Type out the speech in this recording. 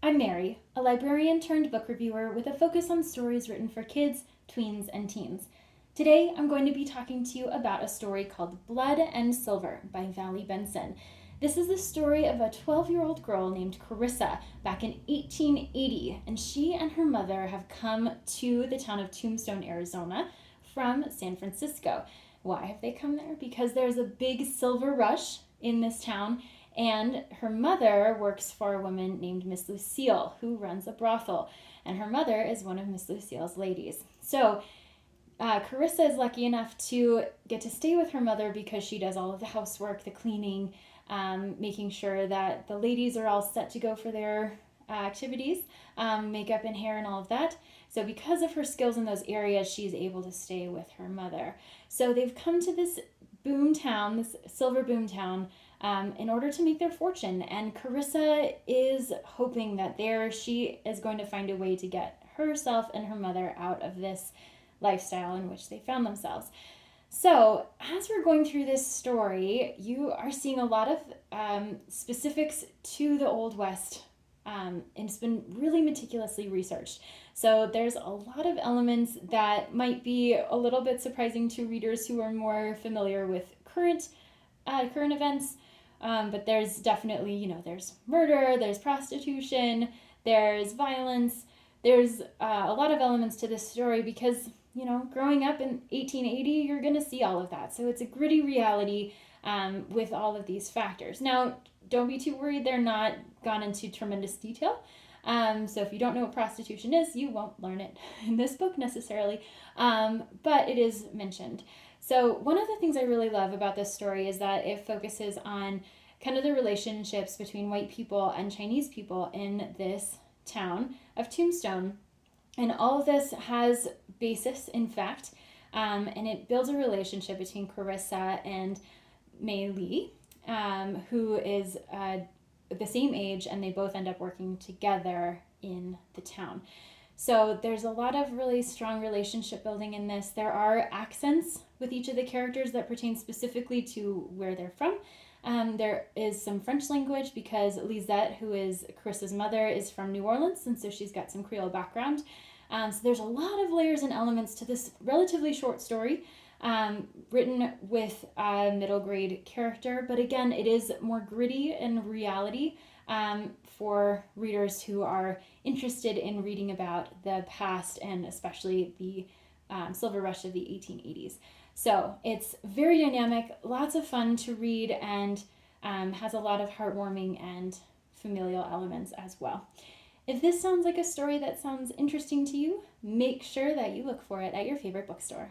I'm Mary, a librarian turned book reviewer with a focus on stories written for kids, tweens, and teens. Today, I'm going to be talking to you about a story called Blood and Silver by Valley Benson. This is the story of a 12-year-old girl named Carissa back in 1880, and she and her mother have come to the town of Tombstone, Arizona from San Francisco. Why have they come there? Because there's a big silver rush in this town, and her mother works for a woman named Miss Lucille, who runs a brothel. And her mother is one of Miss Lucille's ladies. So Carissa is lucky enough to get to stay with her mother because she does all of the housework, the cleaning, making sure that the ladies are all set to go for their activities, makeup and hair and all of that. So because of her skills in those areas, she's able to stay with her mother. So they've come to this boom town, this silver boom town, in order to make their fortune. And Carissa is hoping that she is going to find a way to get herself and her mother out of this lifestyle in which they found themselves. So, as we're going through this story, you are seeing a lot of specifics to the Old West, and it's been really meticulously researched. So, there's a lot of elements that might be a little bit surprising to readers who are more familiar with current events. But there's definitely, there's murder, there's prostitution, there's violence, there's a lot of elements to this story because growing up in 1880, you're going to see all of that. So it's a gritty reality with all of these factors. Now, don't be too worried. They're not gone into tremendous detail. So if you don't know what prostitution is, you won't learn it in this book necessarily. But it is mentioned. So one of the things I really love about this story is that it focuses on kind of the relationships between white people and Chinese people in this town of Tombstone. And all of this has basis in fact, and it builds a relationship between Carissa and Mei Li, who is the same age, and they both end up working together in the town. So there's a lot of really strong relationship building in this. There are accents with each of the characters that pertain specifically to where they're from. There is some French language because Lisette, who is Carissa's mother, is from New Orleans, and so she's got some Creole background. So there's a lot of layers and elements to this relatively short story, written with a middle grade character. But again, it is more gritty in reality for readers who are interested in reading about the past and especially the silver rush of the 1880s. So it's very dynamic, lots of fun to read, and has a lot of heartwarming and familial elements as well. If this sounds like a story that sounds interesting to you, make sure that you look for it at your favorite bookstore.